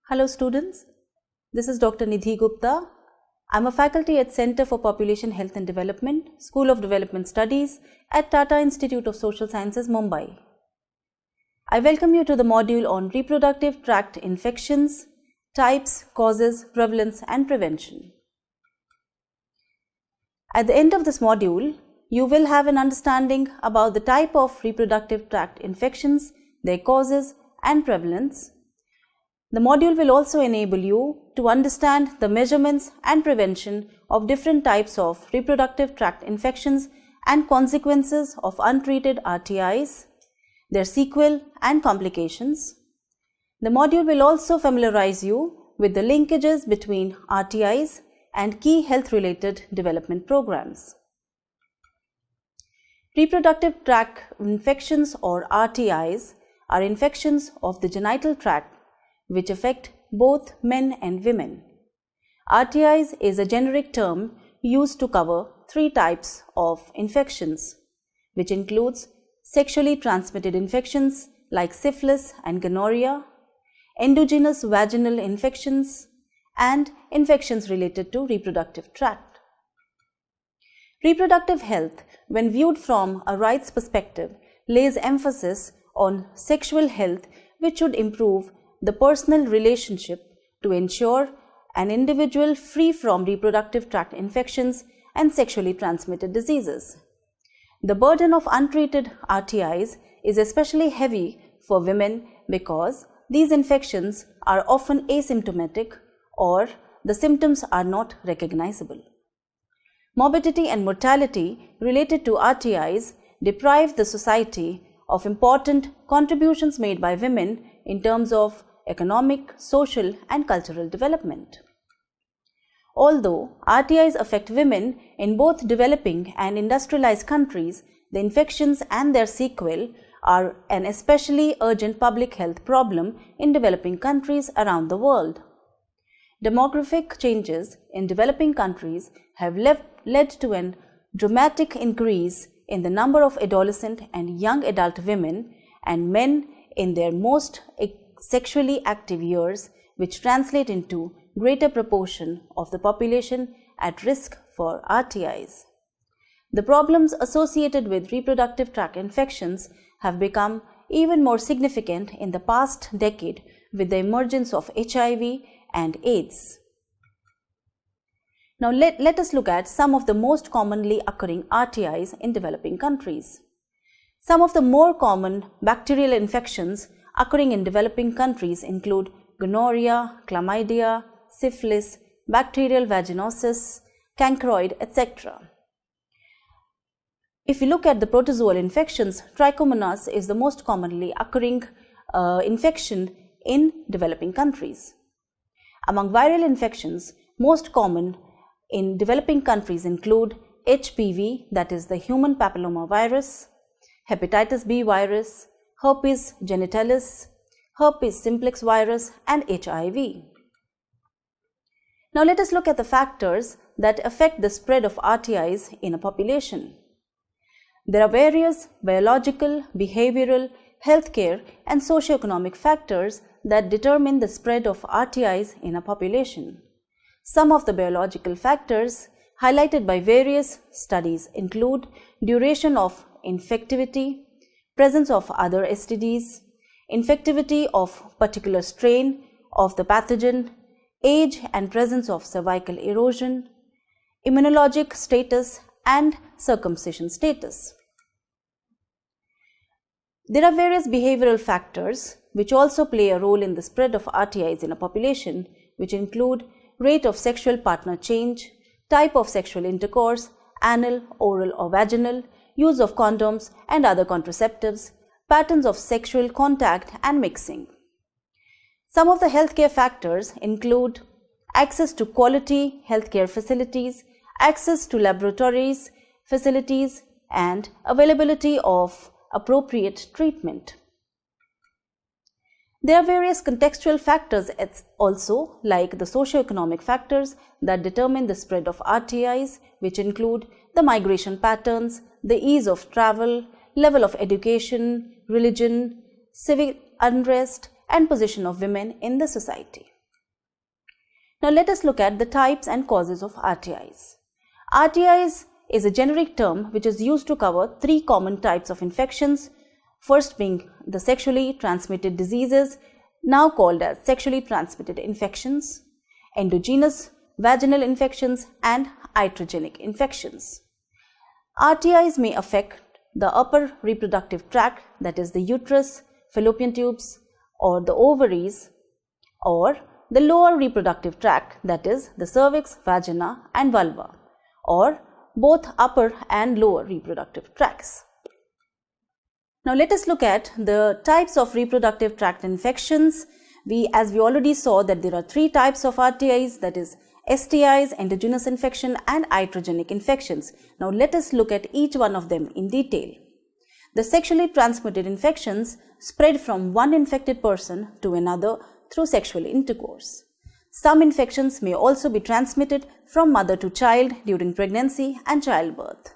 Hello students, this is Dr. Nidhi Gupta. I am a faculty at Center for Population Health and Development, School of Development Studies at Tata Institute of Social Sciences, Mumbai. I welcome you to the module on reproductive tract infections, types, causes, prevalence and prevention. At the end of this module, you will have an understanding about the type of reproductive tract infections, their causes and prevalence. The module will also enable you to understand the measurements and prevention of different types of reproductive tract infections and consequences of untreated RTIs, their sequelae and complications. The module will also familiarize you with the linkages between RTIs and key health-related development programs. Reproductive tract infections or RTIs are infections of the genital tract which affect both men and women. RTIs is a generic term used to cover three types of infections, which includes sexually transmitted infections like syphilis and gonorrhea, endogenous vaginal infections, and infections related to reproductive tract. Reproductive health, when viewed from a rights perspective, lays emphasis on sexual health, which should improve the personal relationship to ensure an individual free from reproductive tract infections and sexually transmitted diseases. The burden of untreated RTIs is especially heavy for women because these infections are often asymptomatic or the symptoms are not recognizable. Morbidity and mortality related to RTIs deprive the society of important contributions made by women in terms of economic, social and cultural development. Although RTIs affect women in both developing and industrialized countries, the infections and their sequelae are an especially urgent public health problem in developing countries around the world. Demographic changes in developing countries have led to a dramatic increase in the number of adolescent and young adult women and men in their most sexually active years, which translate into greater proportion of the population at risk for RTIs. The problems associated with reproductive tract infections have become even more significant in the past decade with the emergence of HIV and AIDS. Now let us look at some of the most commonly occurring RTIs in developing countries. Some of the more common bacterial infections occurring in developing countries include gonorrhea, chlamydia, syphilis, bacterial vaginosis, chancroid, etc. If you look at the protozoal infections, trichomonas is the most commonly occurring infection in developing countries. Among viral infections, most common in developing countries include HPV, that is the human papillomavirus, hepatitis B virus, herpes genitalis, herpes simplex virus and HIV. Now let us look at the factors that affect the spread of RTIs in a population. There are various biological, behavioral, healthcare and socioeconomic factors that determine the spread of RTIs in a population. Some of the biological factors highlighted by various studies include duration of infectivity, presence of other STDs, infectivity of particular strain of the pathogen, age and presence of cervical erosion, immunologic status and circumcision status. There are various behavioral factors which also play a role in the spread of RTIs in a population, which include rate of sexual partner change, type of sexual intercourse, anal, oral or vaginal, use of condoms and other contraceptives, patterns of sexual contact and mixing. Some of the healthcare factors include access to quality healthcare facilities, access to laboratories, facilities, and availability of appropriate treatment. There are various contextual factors also, like the socioeconomic factors that determine the spread of RTIs, which include the migration patterns, the ease of travel, level of education, religion, civic unrest, and position of women in the society. Now let us look at the types and causes of RTIs. RTIs is a generic term which is used to cover three common types of infections, first being the sexually transmitted diseases, now called as sexually transmitted infections, endogenous vaginal infections, and iatrogenic infections. RTIs may affect the upper reproductive tract, that is the uterus, fallopian tubes, or the ovaries, or the lower reproductive tract, that is the cervix, vagina, and vulva, or both upper and lower reproductive tracts. Now let us look at the types of reproductive tract infections. As we already saw that there are three types of RTIs, that is STIs, endogenous infection, and iatrogenic infections. Now let us look at each one of them in detail. The sexually transmitted infections spread from one infected person to another through sexual intercourse. Some infections may also be transmitted from mother to child during pregnancy and childbirth.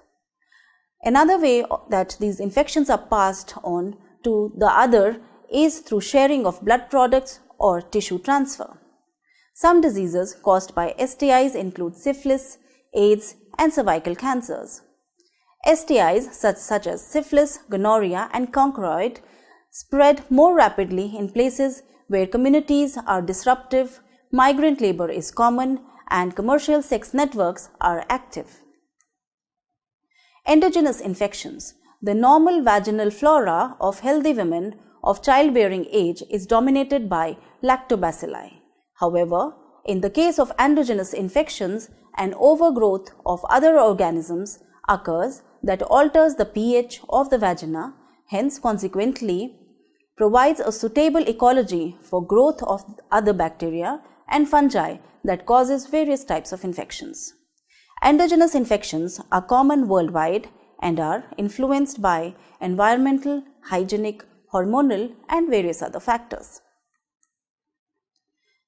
Another way that these infections are passed on to the other is through sharing of blood products or tissue transfer. Some diseases caused by STIs include syphilis, AIDS, and cervical cancers. STIs such as syphilis, gonorrhea, and chancroid spread more rapidly in places where communities are disruptive, migrant labor is common, and commercial sex networks are active. Endogenous infections. The normal vaginal flora of healthy women of childbearing age is dominated by lactobacilli. However, in the case of endogenous infections, an overgrowth of other organisms occurs that alters the pH of the vagina, hence consequently provides a suitable ecology for growth of other bacteria and fungi that causes various types of infections. Endogenous infections are common worldwide and are influenced by environmental, hygienic, hormonal, and various other factors.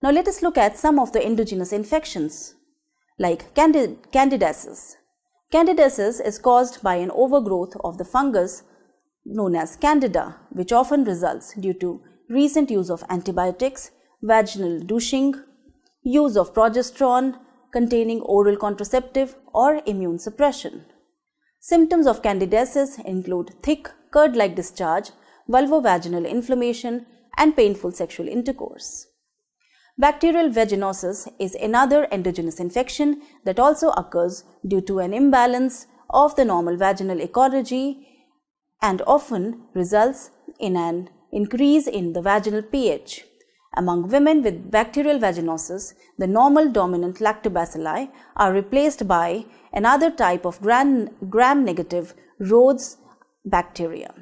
Now let us look at some of the endogenous infections like candidiasis. Candidiasis is caused by an overgrowth of the fungus known as candida, which often results due to recent use of antibiotics, vaginal douching, use of progesterone containing oral contraceptive, or immune suppression. Symptoms of candidiasis include thick, curd-like discharge, vulvovaginal inflammation, and painful sexual intercourse. Bacterial vaginosis is another endogenous infection that also occurs due to an imbalance of the normal vaginal ecology and often results in an increase in the vaginal pH. Among women with bacterial vaginosis, the normal dominant lactobacilli are replaced by another type of gram-negative Rhodes bacteria.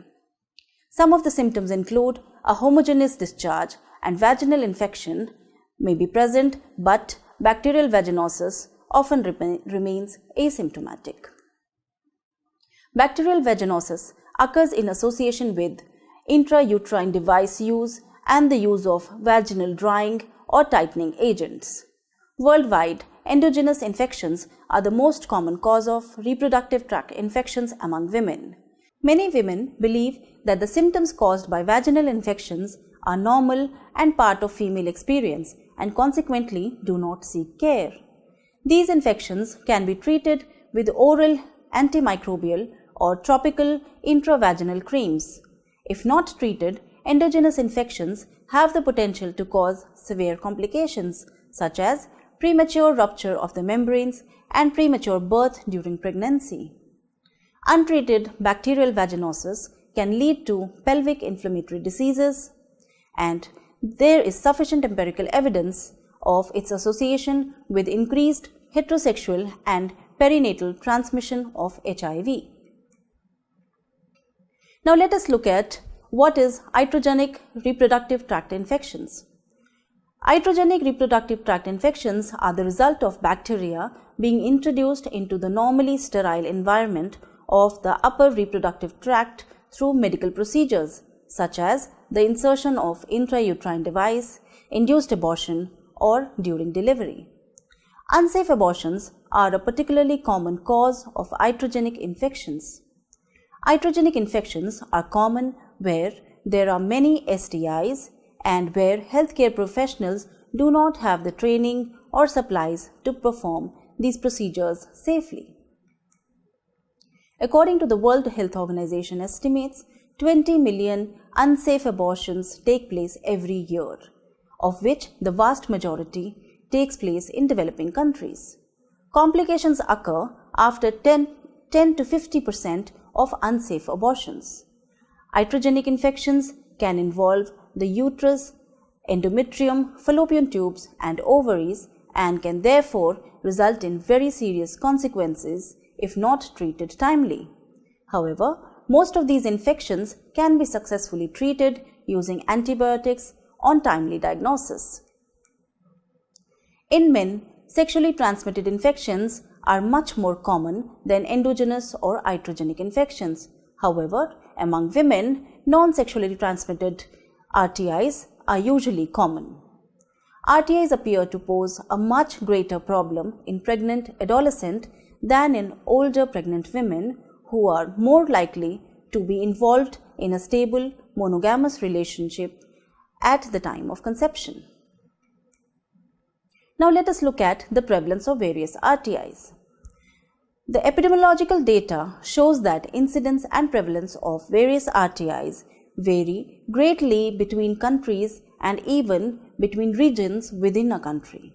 Some of the symptoms include a homogeneous discharge and vaginal infection may be present, but bacterial vaginosis often remains asymptomatic. Bacterial vaginosis occurs in association with intrauterine device use and the use of vaginal drying or tightening agents. Worldwide, endogenous infections are the most common cause of reproductive tract infections among women. Many women believe that the symptoms caused by vaginal infections are normal and part of female experience and consequently do not seek care. These infections can be treated with oral antimicrobial or topical intravaginal creams. If not treated, endogenous infections have the potential to cause severe complications such as premature rupture of the membranes and premature birth during pregnancy. Untreated bacterial vaginosis can lead to pelvic inflammatory diseases, and there is sufficient empirical evidence of its association with increased heterosexual and perinatal transmission of HIV. Now let us look at what is iatrogenic reproductive tract infections. Iatrogenic reproductive tract infections are the result of bacteria being introduced into the normally sterile environment of the upper reproductive tract through medical procedures such as the insertion of intrauterine device, induced abortion, or during delivery. Unsafe abortions are a particularly common cause of iatrogenic infections. Iatrogenic infections are common where there are many STIs and where healthcare professionals do not have the training or supplies to perform these procedures safely. According to the World Health Organization estimates, 20 million unsafe abortions take place every year, of which the vast majority takes place in developing countries. Complications occur after 10 to 50% of unsafe abortions. Iatrogenic infections can involve the uterus, endometrium, fallopian tubes, and ovaries, and can therefore result in very serious consequences if not treated timely. However, most of these infections can be successfully treated using antibiotics on timely diagnosis. In men, sexually transmitted infections are much more common than endogenous or iatrogenic infections. However, among women, non-sexually transmitted RTIs are usually common. RTIs appear to pose a much greater problem in pregnant adolescents than in older pregnant women, who are more likely to be involved in a stable monogamous relationship at the time of conception. Now let us look at the prevalence of various RTIs. The epidemiological data shows that incidence and prevalence of various RTIs vary greatly between countries and even between regions within a country.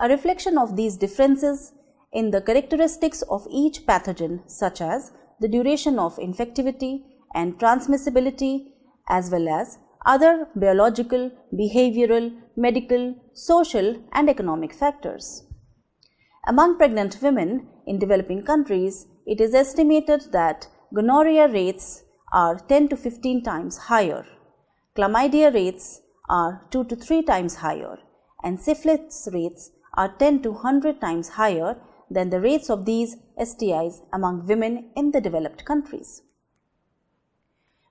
A reflection of these differences in the characteristics of each pathogen, such as the duration of infectivity and transmissibility, as well as other biological, behavioral, medical, social, and economic factors. Among pregnant women in developing countries, it is estimated that gonorrhea rates are 10 to 15 times higher, chlamydia rates are 2 to 3 times higher, and syphilis rates are 10 to 100 times higher than the rates of these STIs among women in the developed countries.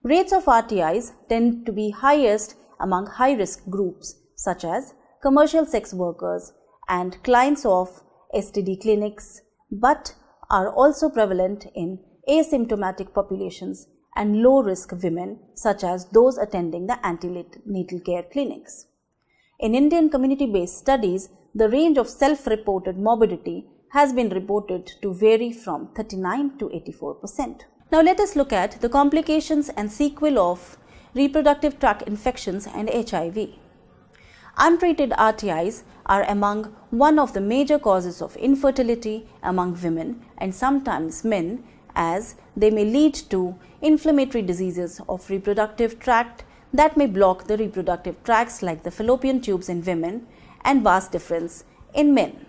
Rates of RTIs tend to be highest among high-risk groups such as commercial sex workers and clients of STD clinics, but are also prevalent in asymptomatic populations and low-risk women such as those attending the antenatal care clinics. In Indian community-based studies, the range of self-reported morbidity has been reported to vary from 39 to 84%. Now let us look at the complications and sequelae of reproductive tract infections and HIV. Untreated RTIs are among one of the major causes of infertility among women and sometimes men, as they may lead to inflammatory diseases of reproductive tract that may block the reproductive tracts like the fallopian tubes in women and vas deferens in men.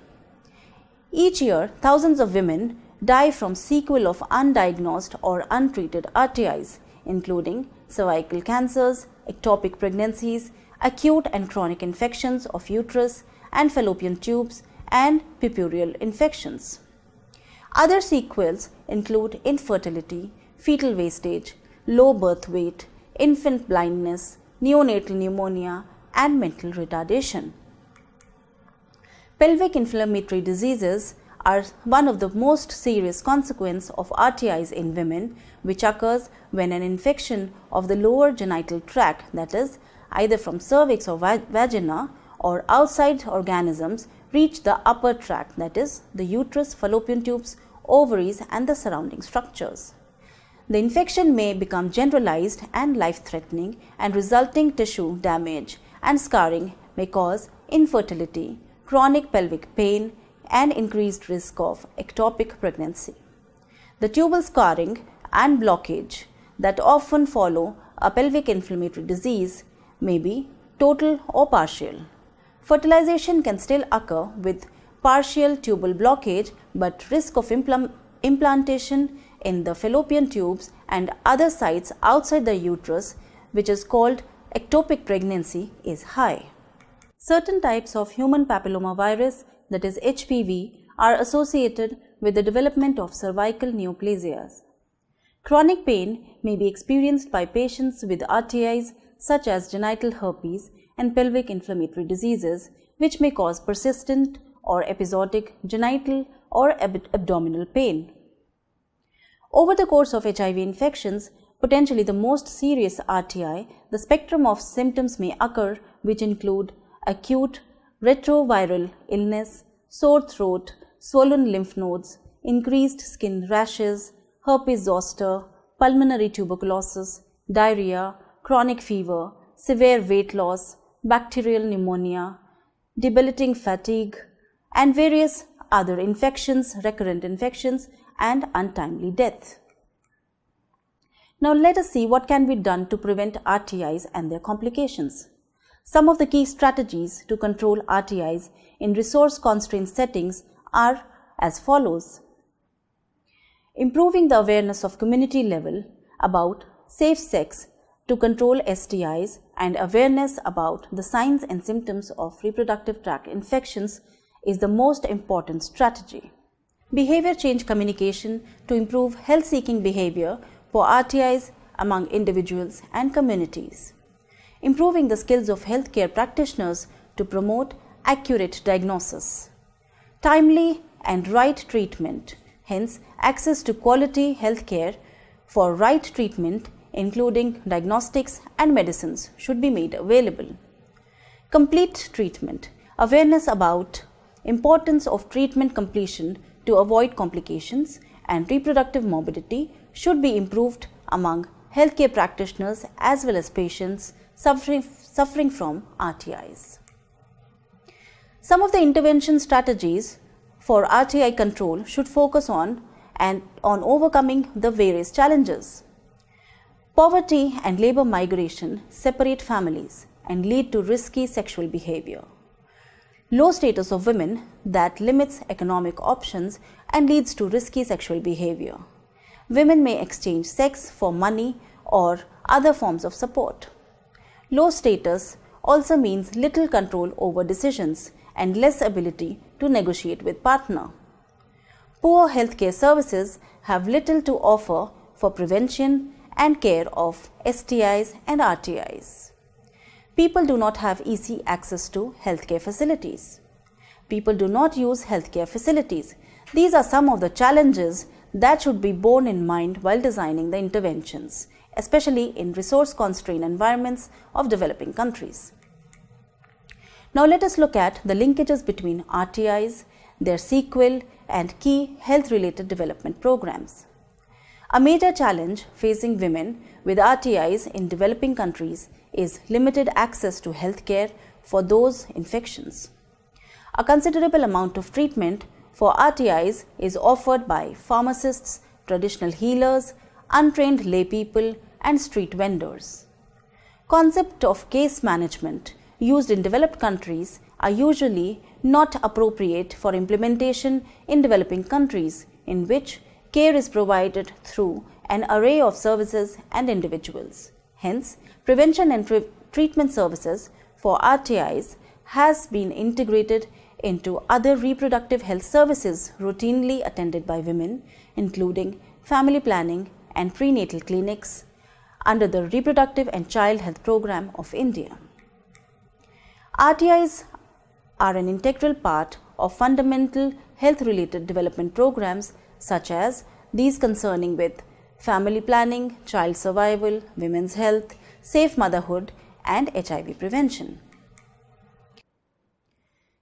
Each year, thousands of women die from sequelae of undiagnosed or untreated RTIs, including cervical cancers, ectopic pregnancies, acute and chronic infections of uterus and fallopian tubes, and puerperal infections. Other sequelae include infertility, fetal wastage, low birth weight, infant blindness, neonatal pneumonia, and mental retardation. Pelvic inflammatory diseases are one of the most serious consequences of RTIs in women, which occurs when an infection of the lower genital tract, that is, either from cervix or vagina or outside organisms, reach the upper tract, that is, the uterus, fallopian tubes, ovaries, and the surrounding structures. The infection may become generalized and life-threatening, and resulting tissue damage and scarring may cause infertility, chronic pelvic pain, and increased risk of ectopic pregnancy. The tubal scarring and blockage that often follow a pelvic inflammatory disease may be total or partial. Fertilization can still occur with partial tubal blockage, but risk of implantation in the fallopian tubes and other sites outside the uterus, which is called ectopic pregnancy, is high. Certain types of human papillomavirus, that is HPV, are associated with the development of cervical neoplasias. Chronic pain may be experienced by patients with RTIs such as genital herpes and pelvic inflammatory diseases, which may cause persistent or episodic genital or abdominal pain. Over the course of HIV infections, potentially the most serious RTI, the spectrum of symptoms may occur, which include acute retroviral illness, sore throat, swollen lymph nodes, increased skin rashes, herpes zoster, pulmonary tuberculosis, diarrhea, chronic fever, severe weight loss, bacterial pneumonia, debilitating fatigue, and various other infections, recurrent infections, and untimely death. Now let us see what can be done to prevent RTIs and their complications. Some of the key strategies to control RTIs in resource-constrained settings are as follows. Improving the awareness of community level about safe sex to control STIs and awareness about the signs and symptoms of reproductive tract infections is the most important strategy. Behavior change communication to improve health-seeking behavior for RTIs among individuals and communities. Improving the skills of healthcare practitioners to promote accurate diagnosis. Timely and right treatment, hence access to quality healthcare for right treatment including diagnostics and medicines should be made available. Complete treatment, awareness about importance of treatment completion to avoid complications and reproductive morbidity should be improved among healthcare practitioners as well as patients suffering from RTIs. Some of the intervention strategies for RTI control should focus on overcoming the various challenges. Poverty and labor migration separate families and lead to risky sexual behavior. Low status of women that limits economic options and leads to risky sexual behavior. Women may exchange sex for money or other forms of support. Low status also means little control over decisions and less ability to negotiate with partner. Poor healthcare services have little to offer for prevention and care of STIs and RTIs. People do not have easy access to healthcare facilities. People do not use healthcare facilities. These are some of the challenges that should be borne in mind while designing the interventions, especially in resource-constrained environments of developing countries. Now let us look at the linkages between RTIs, their sequelae, and key health-related development programs. A major challenge facing women with RTIs in developing countries is limited access to healthcare for those infections. A considerable amount of treatment for RTIs is offered by pharmacists, traditional healers, untrained laypeople, and street vendors. Concept of case management used in developed countries are usually not appropriate for implementation in developing countries in which care is provided through an array of services and individuals. Hence, prevention and treatment services for RTIs has been integrated into other reproductive health services routinely attended by women, including family planning and prenatal clinics under the Reproductive and Child Health Program of India. RTIs are an integral part of fundamental health-related development programs such as these concerning with family planning, child survival, women's health, safe motherhood, and HIV prevention.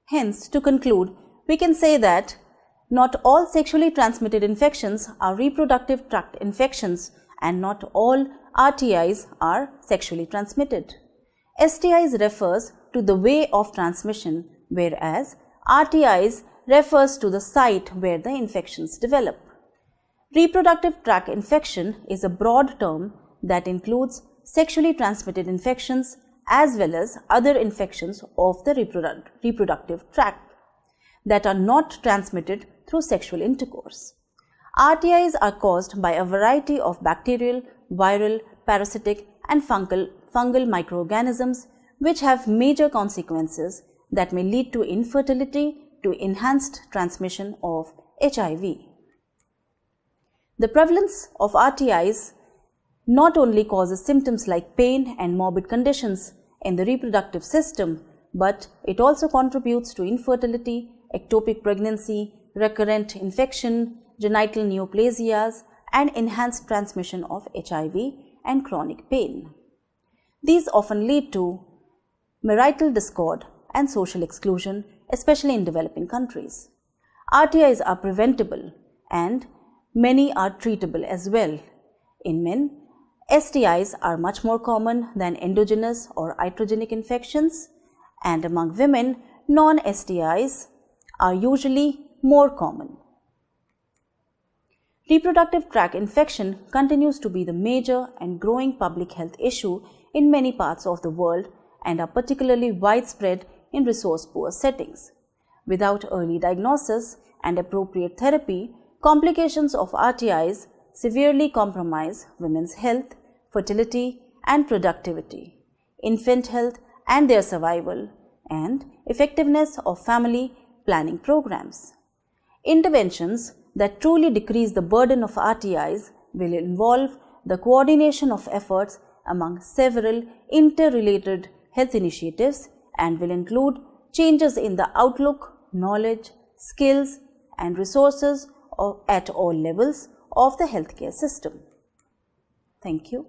Hence, to conclude, we can say that not all sexually transmitted infections are reproductive tract infections and not all RTIs are sexually transmitted. STIs refers to the way of transmission, whereas RTIs refers to the site where the infections develop. Reproductive tract infection is a broad term that includes sexually transmitted infections as well as other infections of the reproductive tract that are not transmitted through sexual intercourse. RTIs are caused by a variety of bacterial, viral, parasitic, and fungal microorganisms which have major consequences that may lead to infertility to enhanced transmission of HIV. The prevalence of RTIs not only causes symptoms like pain and morbid conditions in the reproductive system, but it also contributes to infertility, ectopic pregnancy, recurrent infection, genital neoplasias, and enhanced transmission of HIV and chronic pain. These often lead to marital discord and social exclusion, especially in developing countries. RTIs are preventable and many are treatable as well. In men, STIs are much more common than endogenous or iatrogenic infections, and among women, non-STIs are usually more common. Reproductive tract infection continues to be the major and growing public health issue in many parts of the world and are particularly widespread in resource-poor settings. Without early diagnosis and appropriate therapy, complications of RTIs severely compromise women's health, fertility and productivity, infant health and their survival, and effectiveness of family planning programs. Interventions that truly decrease the burden of RTIs will involve the coordination of efforts among several interrelated health initiatives and will include changes in the outlook, knowledge, skills and resources at all levels of the healthcare system. Thank you.